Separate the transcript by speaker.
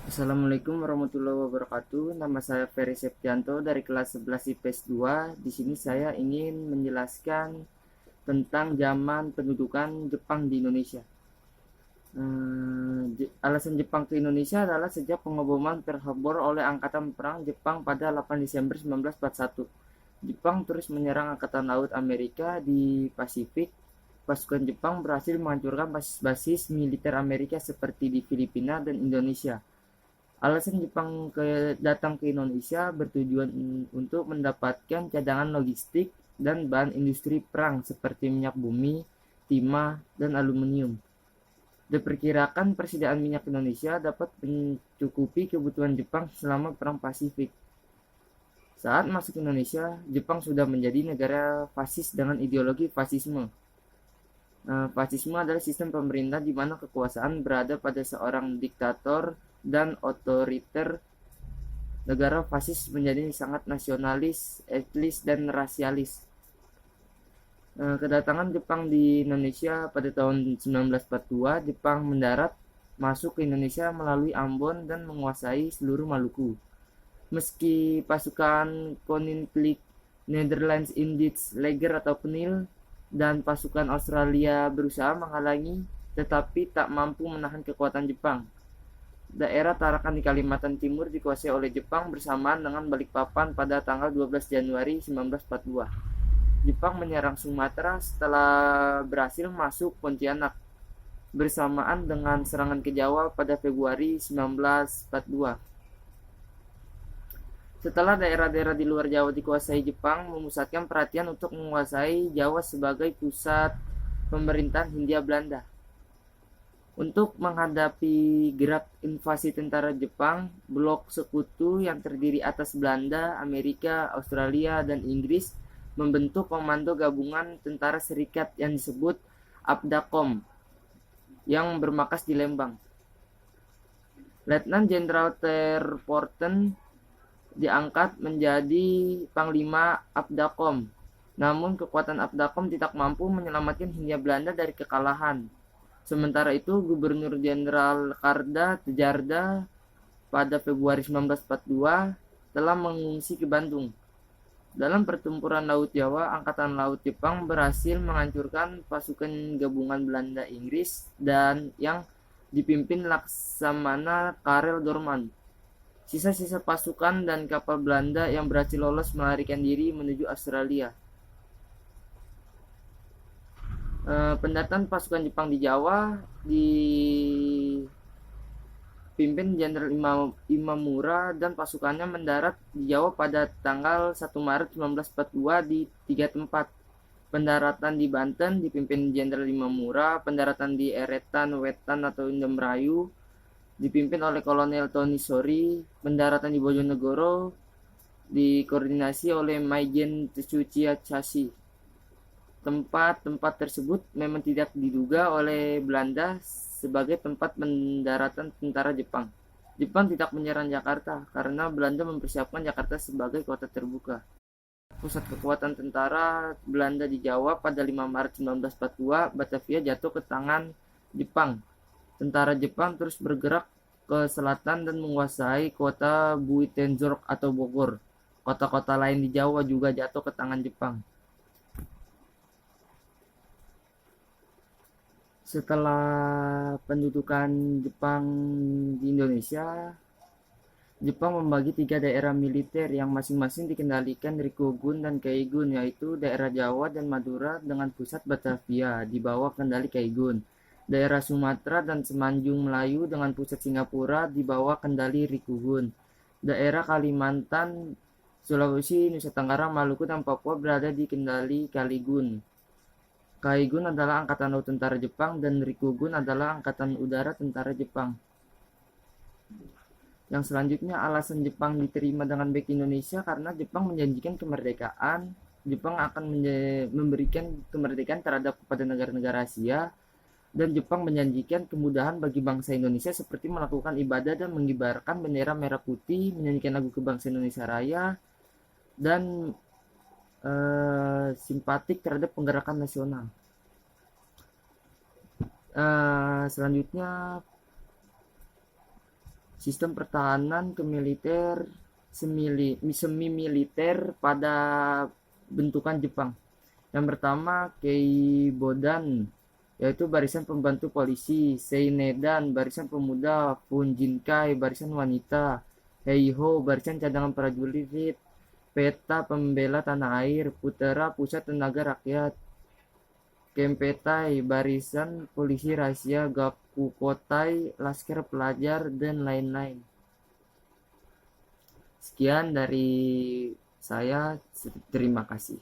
Speaker 1: Assalamualaikum warahmatullahi wabarakatuh. Nama saya Ferry Septianto dari kelas 11 IPS 2. Di sini saya ingin menjelaskan tentang zaman pendudukan Jepang di Indonesia. Alasan Jepang ke Indonesia adalah sejak pengeboman Pearl Harbor oleh Angkatan Perang Jepang pada 8 Desember 1941. Jepang terus menyerang Angkatan Laut Amerika di Pasifik. Pasukan Jepang berhasil menghancurkan basis-basis militer Amerika seperti di Filipina dan Indonesia. Alasan Jepang datang ke Indonesia bertujuan untuk mendapatkan cadangan logistik dan bahan industri perang seperti minyak bumi, timah, dan aluminium. Diperkirakan persediaan minyak Indonesia dapat mencukupi kebutuhan Jepang selama Perang Pasifik. Saat masuk Indonesia, Jepang sudah menjadi negara fasis dengan ideologi fasisme. Fasisme adalah sistem pemerintah di mana kekuasaan berada pada seorang diktator dan otoriter. Negara fasis menjadi sangat nasionalis, etnis, dan rasialis. Kedatangan Jepang di Indonesia pada tahun 1942, Jepang mendarat masuk ke Indonesia melalui Ambon dan menguasai seluruh Maluku. Meski pasukan Koninklijke Netherlands Indisch Leger atau PNIL dan pasukan Australia berusaha menghalangi, tetapi tak mampu menahan kekuatan Jepang. Daerah Tarakan di Kalimantan Timur dikuasai oleh Jepang bersamaan dengan Balikpapan pada tanggal 12 Januari 1942. Jepang menyerang Sumatera setelah berhasil masuk Pontianak, bersamaan dengan serangan ke Jawa pada Februari 1942. Setelah daerah-daerah di luar Jawa dikuasai Jepang, memusatkan perhatian untuk menguasai Jawa sebagai pusat pemerintahan Hindia Belanda. Untuk menghadapi gerak invasi tentara Jepang, blok sekutu yang terdiri atas Belanda, Amerika, Australia, dan Inggris membentuk Komando Gabungan Tentara Serikat yang disebut APDAKOM yang bermarkas di Lembang. Letnan Jenderal Terporten diangkat menjadi Panglima APDAKOM. Namun kekuatan APDAKOM tidak mampu menyelamatkan Hindia Belanda dari kekalahan. Sementara itu, Gubernur Jenderal Karda Tejarda pada Februari 1942 telah mengungsi ke Bandung. Dalam pertempuran Laut Jawa, Angkatan Laut Jepang berhasil menghancurkan pasukan gabungan Belanda Inggris dan yang dipimpin Laksamana Karel Dorman. Sisa-sisa pasukan dan kapal Belanda yang berhasil lolos melarikan diri menuju Australia. Pendataan pasukan Jepang di Jawa dipimpin Jenderal Imamura dan pasukannya mendarat di Jawa pada tanggal 1 Maret 1942 di 3 tempat. Pendaratan di Banten dipimpin Jenderal Imamura, pendaratan di Eretan, Wetan atau Indramayu dipimpin oleh Kolonel Tony Sori, pendaratan di Bojonegoro dikoordinasi oleh Maijen Tetsuya Chashi. Tempat-tempat tersebut memang tidak diduga oleh Belanda sebagai tempat pendaratan tentara Jepang. Jepang tidak menyerang Jakarta karena Belanda mempersiapkan Jakarta sebagai kota terbuka. Pusat kekuatan tentara Belanda di Jawa pada 5 Maret 1942, Batavia jatuh ke tangan Jepang. Tentara Jepang terus bergerak ke selatan dan menguasai kota Buitenzorg atau Bogor. Kota-kota lain di Jawa juga jatuh ke tangan Jepang. Setelah pendudukan Jepang di Indonesia, Jepang membagi 3 daerah militer yang masing-masing dikendalikan Rikugun dan Kaigun, yaitu daerah Jawa dan Madura dengan pusat Batavia di bawah kendali Kaigun, daerah Sumatera dan Semenanjung Melayu dengan pusat Singapura di bawah kendali Rikugun, daerah Kalimantan, Sulawesi, Nusa Tenggara, Maluku, dan Papua berada di kendali Kaligun. Kaigun adalah Angkatan Laut Tentara Jepang dan Rikugun adalah Angkatan Udara Tentara Jepang. Yang selanjutnya, alasan Jepang diterima dengan baik Indonesia karena Jepang menjanjikan kemerdekaan. Jepang akan memberikan kemerdekaan terhadap kepada negara-negara Asia, dan Jepang menjanjikan kemudahan bagi bangsa Indonesia seperti melakukan ibadah dan mengibarkan bendera merah putih, menyanyikan lagu kebangsaan Indonesia Raya, dan simpatik terhadap penggerakan nasional. Selanjutnya, Sistem pertahanan kemiliter semi-militer pada bentukan Jepang. Yang pertama Keibodan, yaitu barisan pembantu polisi; Seinedan, barisan pemuda; Funjinkai, barisan wanita; Heiho, barisan cadangan prajurit; Peta, pembela tanah air; Putera, pusat tenaga rakyat; Kempetai, barisan polisi rahasia; Gakukotai, laskar pelajar, dan lain-lain. Sekian dari saya, terima kasih.